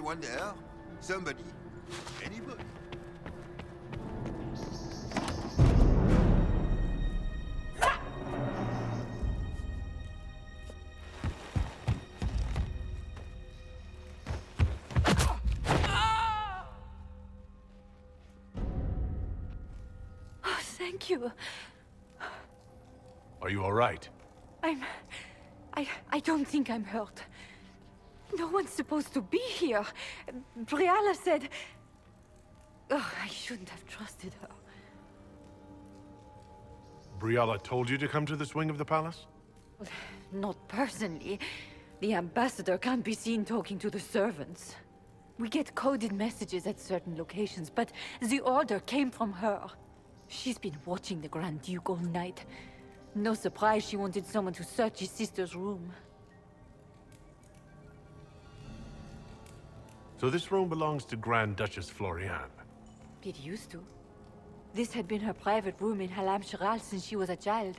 anyone there? Somebody? Anybody? Oh, thank you. Are you all right? I don't think I'm hurt. No one's supposed to be here. Briala said... Oh, I shouldn't have trusted her. Briala told you to come to this wing of the palace? Not personally. The ambassador can't be seen talking to the servants. We get coded messages at certain locations, but the order came from her. She's been watching the Grand Duke all night. No surprise she wanted someone to search his sister's room. So this room belongs to Grand Duchess Florianne. It used to. This had been her private room in Halam Shiral since she was a child.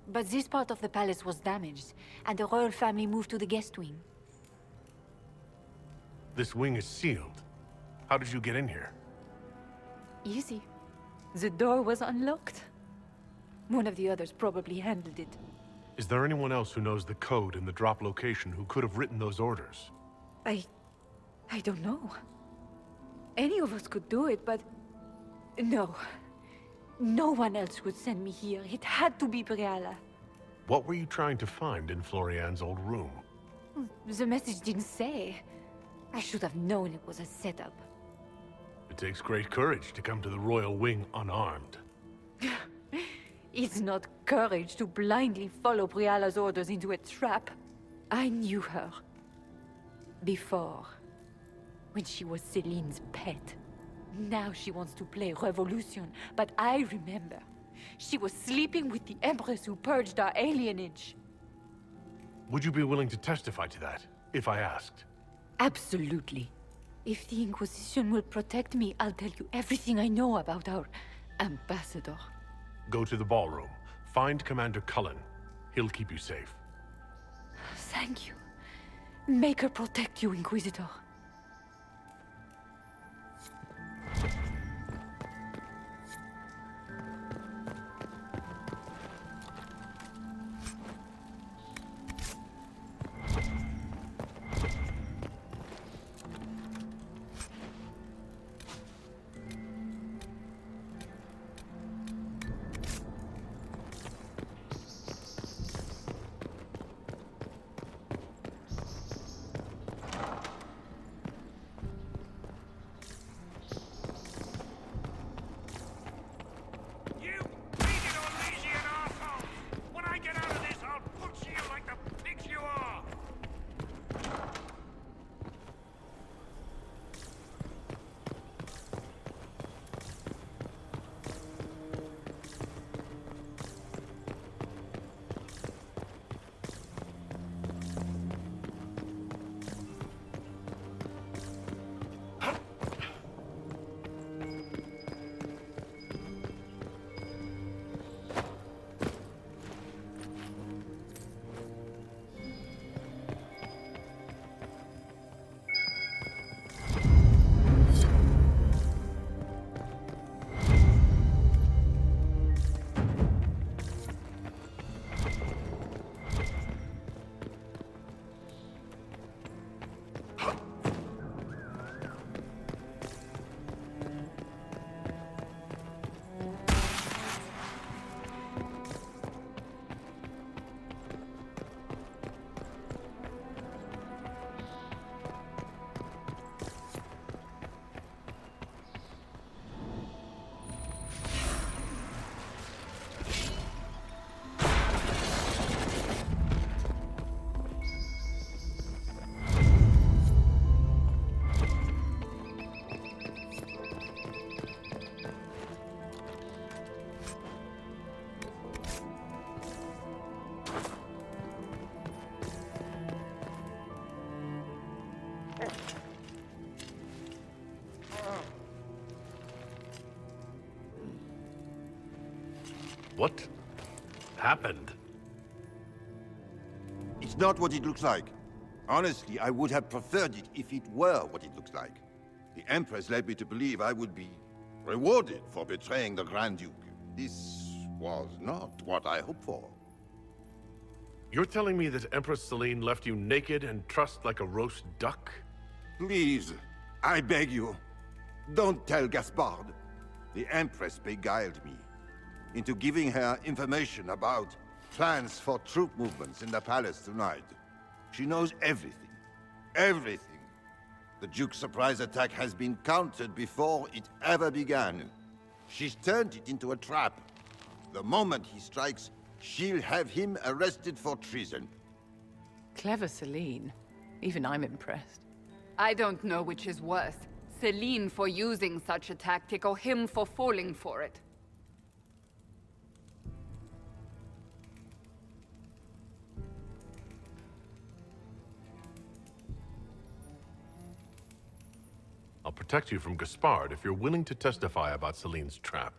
But this part of the palace was damaged, and the royal family moved to the guest wing. This wing is sealed. How did you get in here? Easy. The door was unlocked. One of the others probably handled it. Is there anyone else who knows the code and the drop location who could have written those orders? I don't know. Any of us could do it, but... No. No one else would send me here. It had to be Briala. What were you trying to find in Florianne's old room? The message didn't say. I should have known it was a setup. It takes great courage to come to the royal wing unarmed. It's not courage to blindly follow Briala's orders into a trap. I knew her. Before. When she was Celine's pet. Now she wants to play revolution, but I remember. She was sleeping with the Empress who purged our alienage. Would you be willing to testify to that, if I asked? Absolutely. If the Inquisition will protect me, I'll tell you everything I know about our ambassador. Go to the ballroom. Find Commander Cullen. He'll keep you safe. Thank you. Make her protect you, Inquisitor. What happened? It's not what it looks like. Honestly, I would have preferred it if it were what it looks like. The Empress led me to believe I would be rewarded for betraying the Grand Duke. This was not what I hoped for. You're telling me that Empress Celine left you naked and trussed like a roast duck? Please, I beg you, don't tell Gaspard. The Empress beguiled me into giving her information about plans for troop movements in the palace tonight. She knows everything. Everything. The Duke's surprise attack has been countered before it ever began. She's turned it into a trap. The moment he strikes, she'll have him arrested for treason. Clever Celine. Even I'm impressed. I don't know which is worse. Celine for using such a tactic or him for falling for it. I'll protect you from Gaspard if you're willing to testify about Celine's trap.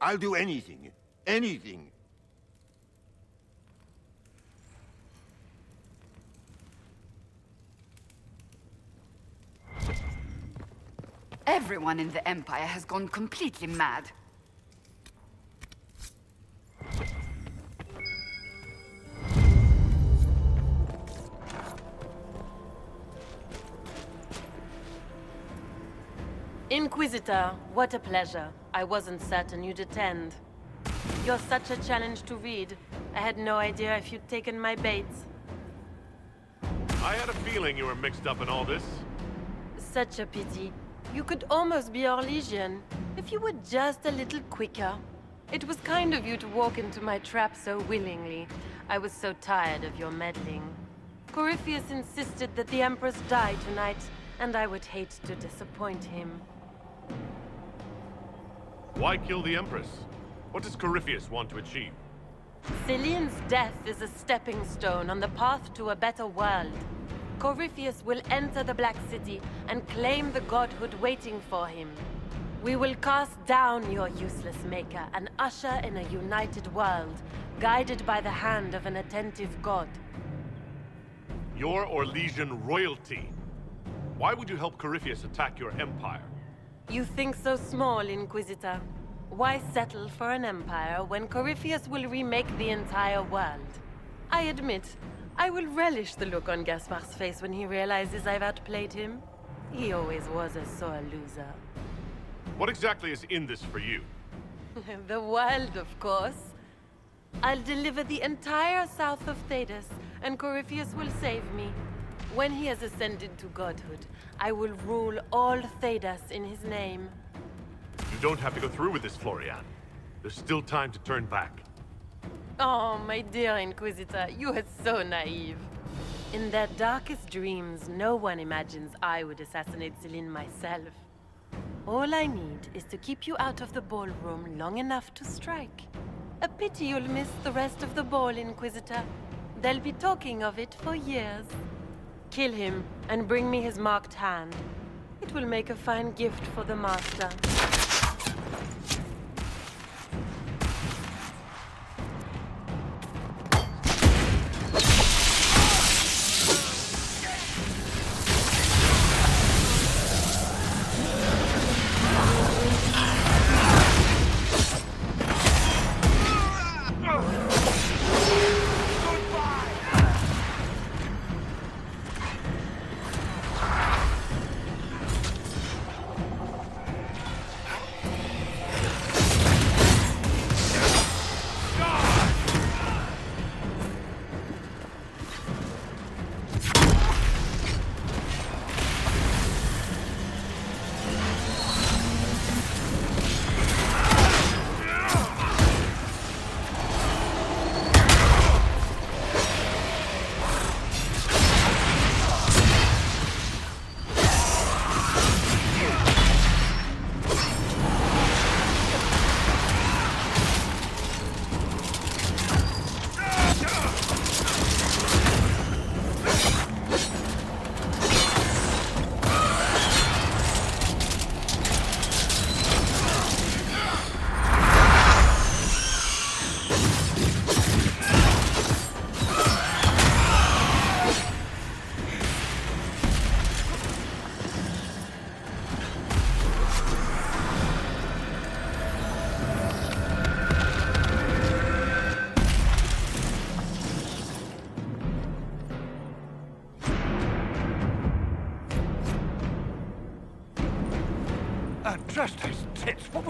I'll do anything. Anything. Everyone in the Empire has gone completely mad. Inquisitor, what a pleasure. I wasn't certain you'd attend. You're such a challenge to read. I had no idea if you'd taken my bait. I had a feeling you were mixed up in all this. Such a pity. You could almost be our Legion, if you were just a little quicker. It was kind of you to walk into my trap so willingly. I was so tired of your meddling. Corypheus insisted that the Empress die tonight, and I would hate to disappoint him. Why kill the Empress? What does Corypheus want to achieve? Celine's death is a stepping stone on the path to a better world. Corypheus will enter the Black City and claim the godhood waiting for him. We will cast down your useless maker and usher in a united world, guided by the hand of an attentive god. Your Orlesian royalty. Why would you help Corypheus attack your empire? You think so small, Inquisitor. Why settle for an empire when Corypheus will remake the entire world? I admit, I will relish the look on Gaspard's face when he realizes I've outplayed him. He always was a sore loser. What exactly is in this for you? The world, of course. I'll deliver the entire south of Thedas, and Corypheus will save me. When he has ascended to godhood, I will rule all Thedas in his name. You don't have to go through with this, Florianne. There's still time to turn back. Oh, my dear Inquisitor, you are so naive. In their darkest dreams, no one imagines I would assassinate Celine myself. All I need is to keep you out of the ballroom long enough to strike. A pity you'll miss the rest of the ball, Inquisitor. They'll be talking of it for years. Kill him and bring me his marked hand. It will make a fine gift for the Master.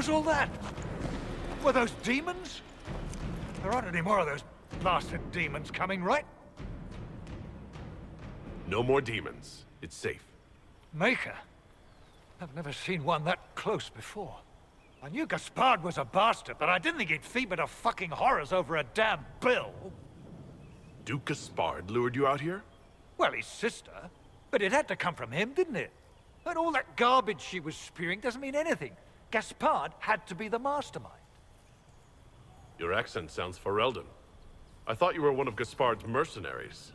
was all that? Were those demons? There aren't any more of those blasted demons coming, right? No more demons. It's safe. Maker? I've never seen one that close before. I knew Gaspard was a bastard, but I didn't think he'd feed to fucking horrors over a damn bill. Duke Gaspard lured you out here? Well, his sister. But it had to come from him, didn't it? And all that garbage she was spewing doesn't mean anything. Gaspard had to be the mastermind. Your accent sounds Ferelden. I thought you were one of Gaspard's mercenaries.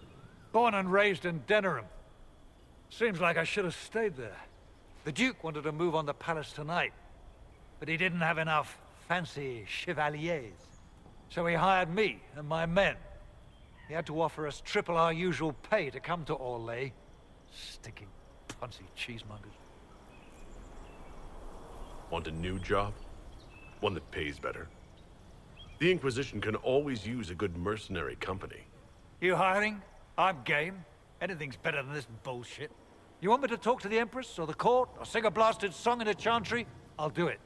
Born and raised in Denerim. Seems like I should have stayed there. The Duke wanted to move on the palace tonight, but he didn't have enough fancy chevaliers. So he hired me and my men. He had to offer us triple our usual pay to come to Orlais. Stinking, punsy cheesemongers. Want a new job? One that pays better. The Inquisition can always use a good mercenary company. You hiring? I'm game. Anything's better than this bullshit. You want me to talk to the Empress, or the court, or sing a blasted song in a chantry? I'll do it.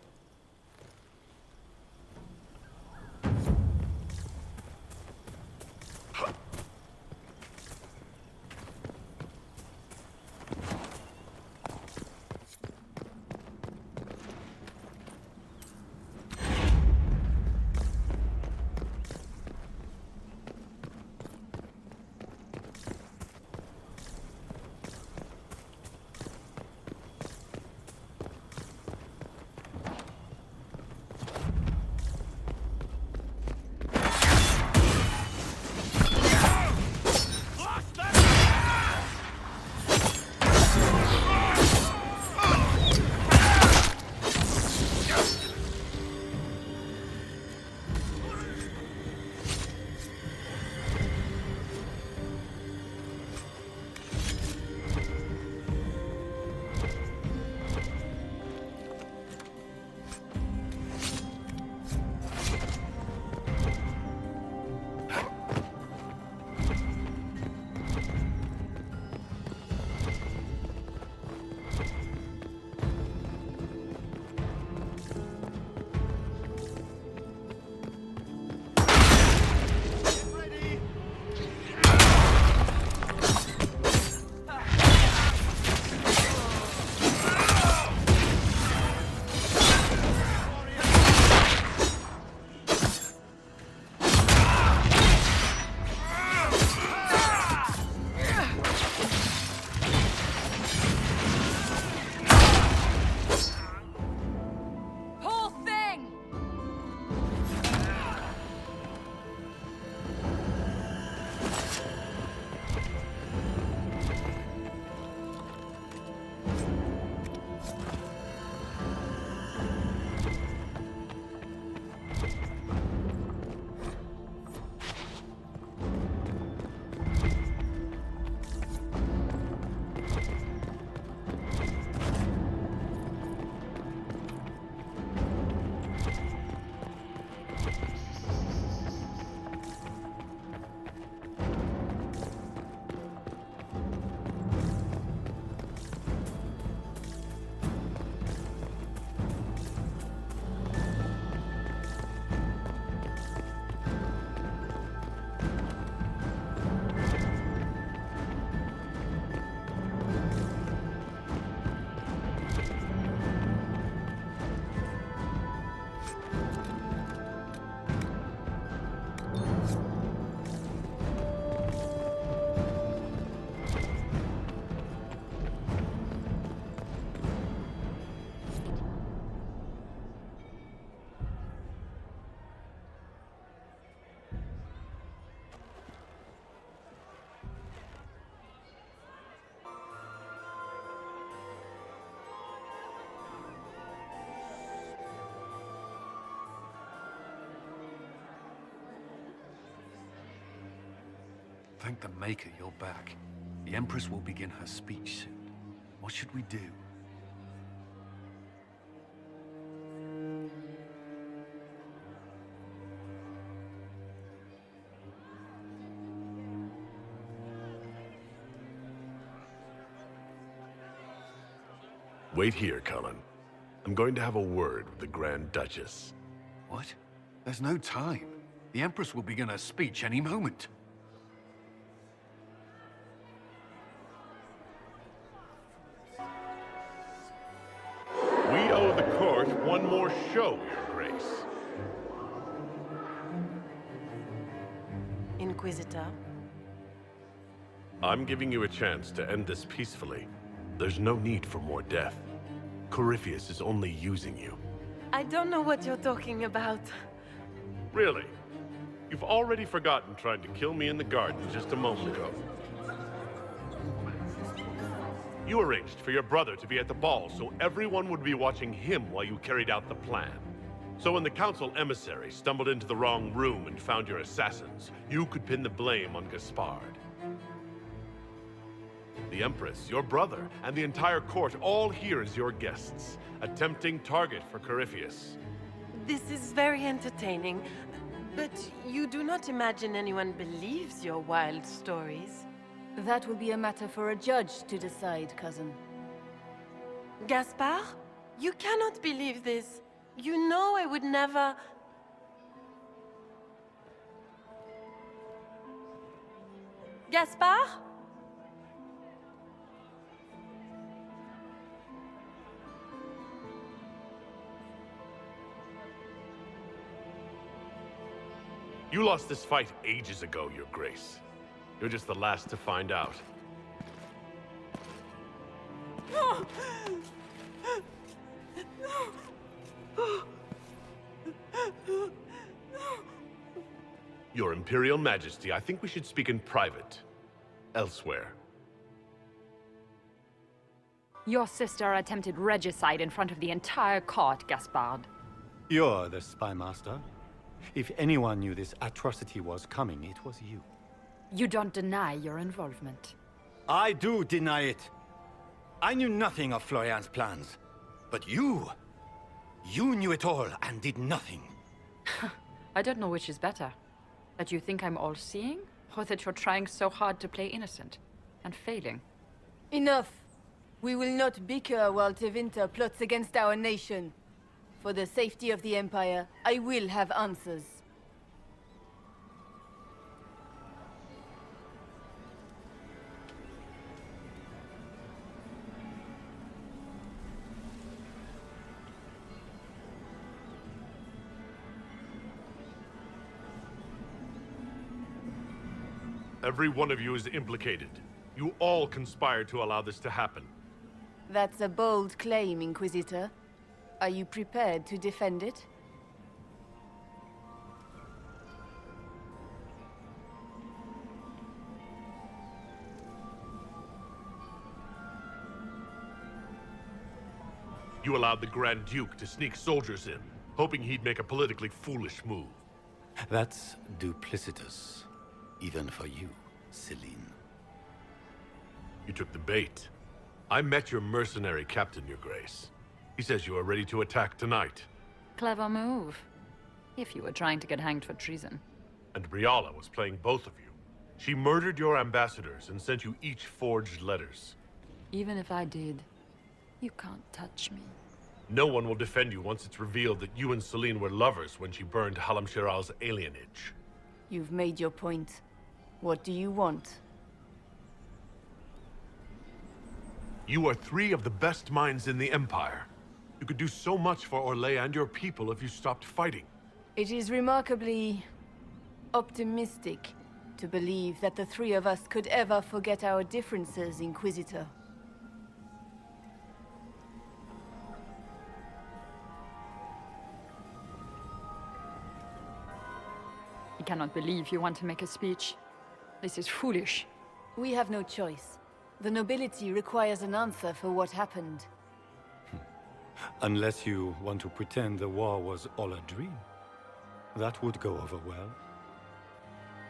Thank the Maker you're back. The Empress will begin her speech soon. What should we do? Wait here, Cullen. I'm going to have a word with the Grand Duchess. What? There's no time. The Empress will begin her speech any moment. We owe the court one more show, Your Grace. Inquisitor, I'm giving you a chance to end this peacefully. There's no need for more death. Corypheus is only using you. I don't know what you're talking about. Really? You've already forgotten trying to kill me in the garden just a moment ago. You arranged for your brother to be at the ball so everyone would be watching him while you carried out the plan. So when the council emissary stumbled into the wrong room and found your assassins, you could pin the blame on Gaspard. The Empress, your brother, and the entire court all here as your guests. A tempting target for Corypheus. This is very entertaining, but you do not imagine anyone believes your wild stories. That will be a matter for a judge to decide, cousin. Gaspard? You cannot believe this. You know I would never... Gaspard? You lost this fight ages ago, Your Grace. You're just the last to find out. Your Imperial Majesty, I think we should speak in private. Elsewhere. Your sister attempted regicide in front of the entire court, Gaspard. You're the spy master. If anyone knew this atrocity was coming, it was you. You don't deny your involvement. I do deny it. I knew nothing of Florianne's plans. But you knew it all and did nothing. I don't know which is better. That you think I'm all-seeing, or that you're trying so hard to play innocent and failing. Enough! We will not bicker while Tevinter plots against our nation. For the safety of the Empire, I will have answers. Every one of you is implicated. You all conspired to allow this to happen. That's a bold claim, Inquisitor. Are you prepared to defend it? You allowed the Grand Duke to sneak soldiers in, hoping he'd make a politically foolish move. That's duplicitous. Even for you, Celine. You took the bait. I met your mercenary captain, Your Grace. He says you are ready to attack tonight. Clever move. If you were trying to get hanged for treason. And Briala was playing both of you. She murdered your ambassadors and sent you each forged letters. Even if I did, you can't touch me. No one will defend you once it's revealed that you and Celine were lovers when she burned Halam Shiral's alienage. You've made your point. What do you want? You are three of the best minds in the Empire. You could do so much for Orlais and your people if you stopped fighting. It is remarkably optimistic to believe that the three of us could ever forget our differences, Inquisitor. I cannot believe you want to make a speech. This is foolish. We have no choice. The nobility requires an answer for what happened. Unless you want to pretend the war was all a dream. That would go over well.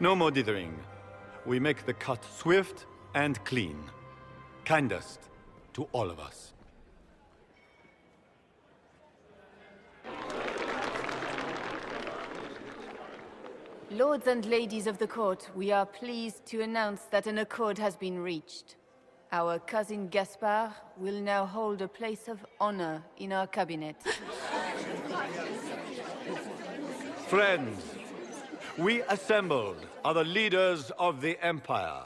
No more dithering. We make the cut swift and clean. Kindest to all of us. Lords and ladies of the court, we are pleased to announce that an accord has been reached. Our cousin Gaspard will now hold a place of honor in our cabinet. Friends, we assembled are the leaders of the Empire.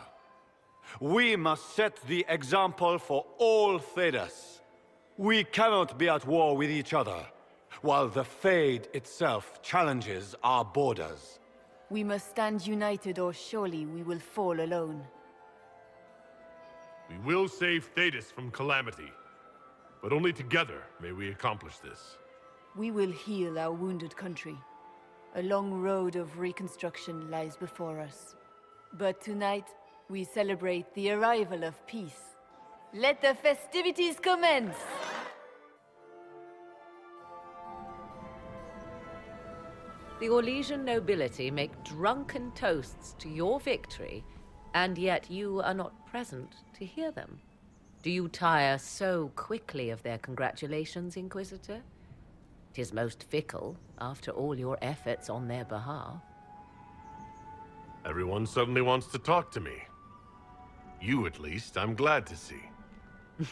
We must set the example for all Thedas. We cannot be at war with each other, while the Fade itself challenges our borders. We must stand united or surely we will fall alone. We will save Thedas from calamity. But only together may we accomplish this. We will heal our wounded country. A long road of reconstruction lies before us. But tonight, we celebrate the arrival of peace. Let the festivities commence! The Orlesian nobility make drunken toasts to your victory, and yet you are not present to hear them. Do you tire so quickly of their congratulations, Inquisitor? 'Tis most fickle, after all your efforts on their behalf. Everyone suddenly wants to talk to me. You, at least, I'm glad to see.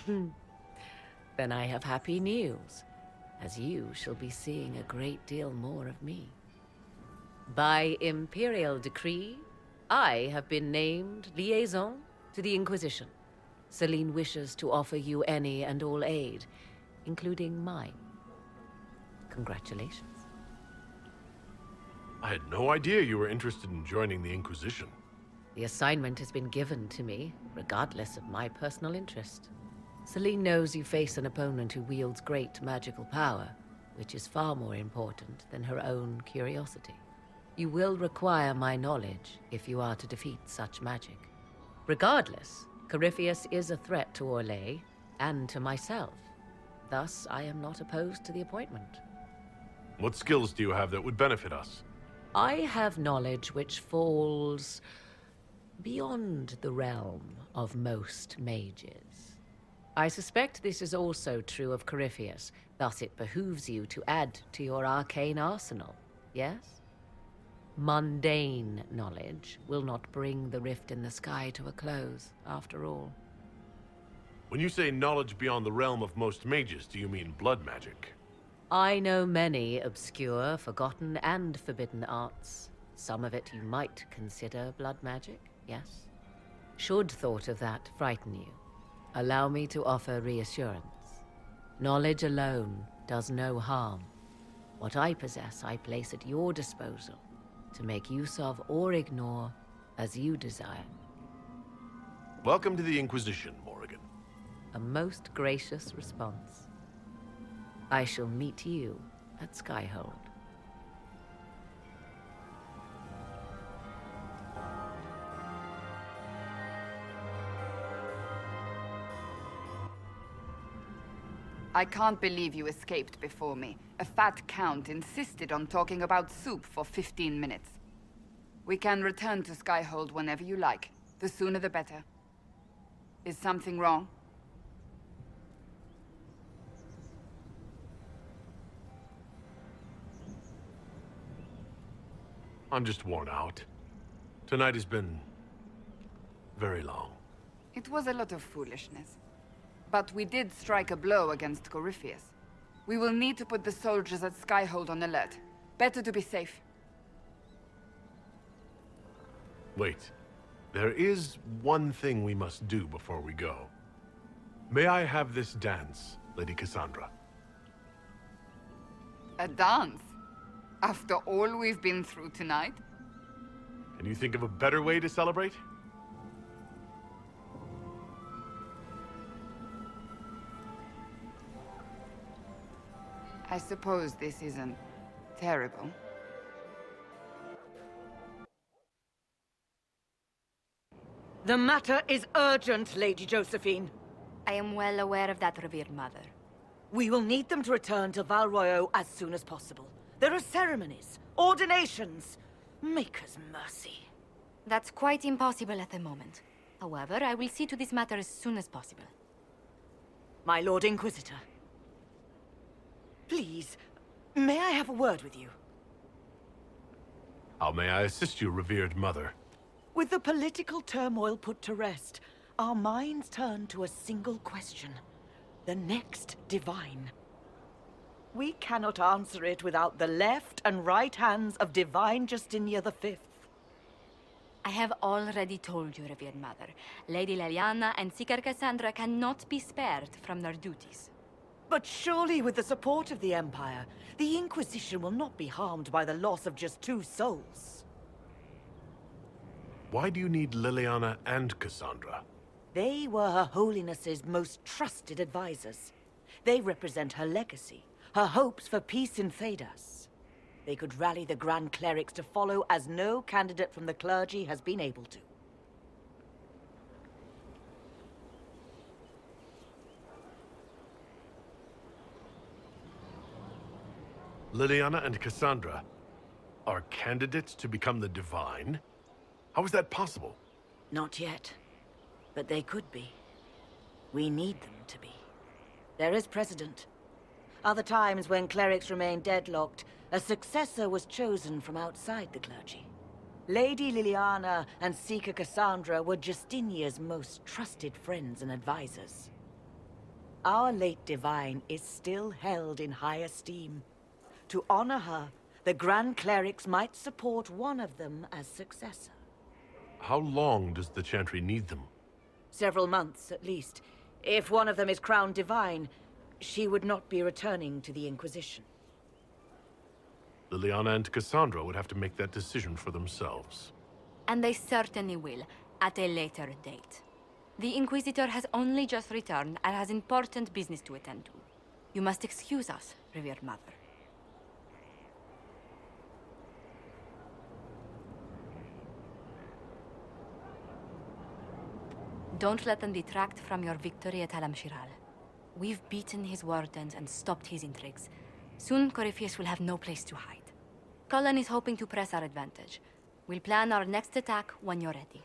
Then I have happy news, as you shall be seeing a great deal more of me. By imperial decree, I have been named liaison to the Inquisition. Celine wishes to offer you any and all aid, including mine. Congratulations. I had no idea you were interested in joining the Inquisition. The assignment has been given to me, regardless of my personal interest. Celine knows you face an opponent who wields great magical power, which is far more important than her own curiosity. You will require my knowledge if you are to defeat such magic. Regardless, Corypheus is a threat to Orlais and to myself. Thus, I am not opposed to the appointment. What skills do you have that would benefit us? I have knowledge which falls beyond the realm of most mages. I suspect this is also true of Corypheus, thus it behooves you to add to your arcane arsenal, yes? Mundane knowledge will not bring the rift in the sky to a close, after all. When you say knowledge beyond the realm of most mages, do you mean blood magic? I know many obscure, forgotten, and forbidden arts. Some of it you might consider blood magic, yes? Should thought of that frighten you, allow me to offer reassurance. Knowledge alone does no harm. What I possess, I place at your disposal, to make use of or ignore as you desire. Welcome to the Inquisition, Morrigan. A most gracious response. I shall meet you at Skyhold. I can't believe you escaped before me. A fat count insisted on talking about soup for 15 minutes. We can return to Skyhold whenever you like. The sooner the better. Is something wrong? I'm just worn out. Tonight has been very long. It was a lot of foolishness. But we did strike a blow against Corypheus. We will need to put the soldiers at Skyhold on alert. Better to be safe. Wait. There is one thing we must do before we go. May I have this dance, Lady Cassandra? A dance? After all we've been through tonight? Can you think of a better way to celebrate? I suppose this isn't terrible. The matter is urgent, Lady Josephine. I am well aware of that, revered mother. We will need them to return to Val Royeaux as soon as possible. There are ceremonies, ordinations. Maker's mercy. That's quite impossible at the moment. However, I will see to this matter as soon as possible. My Lord Inquisitor. Please, may I have a word with you? How may I assist you, revered mother? With the political turmoil put to rest, our minds turn to a single question. The next divine. We cannot answer it without the left and right hands of Divine Justinia V. I have already told you, revered mother. Lady Leliana and Seeker Cassandra cannot be spared from their duties. But surely with the support of the Empire, the Inquisition will not be harmed by the loss of just 2 souls. Why do you need Liliana and Cassandra? They were Her Holiness's most trusted advisors. They represent her legacy, her hopes for peace in Thedas. They could rally the Grand Clerics to follow as no candidate from the clergy has been able to. Liliana and Cassandra are candidates to become the Divine? How is that possible? Not yet. But they could be. We need them to be. There is precedent. Other times when clerics remained deadlocked, a successor was chosen from outside the clergy. Lady Liliana and Seeker Cassandra were Justinia's most trusted friends and advisors. Our late divine is still held in high esteem. To honor her, the Grand Clerics might support one of them as successor. How long does the Chantry need them? Several months, at least. If one of them is crowned divine, she would not be returning to the Inquisition. Liliana and Cassandra would have to make that decision for themselves. And they certainly will, at a later date. The Inquisitor has only just returned and has important business to attend to. You must excuse us, revered mother. Don't let them detract from your victory at Alam-Shiral. We've beaten his wardens and stopped his intrigues. Soon, Corypheus will have no place to hide. Cullen is hoping to press our advantage. We'll plan our next attack when you're ready.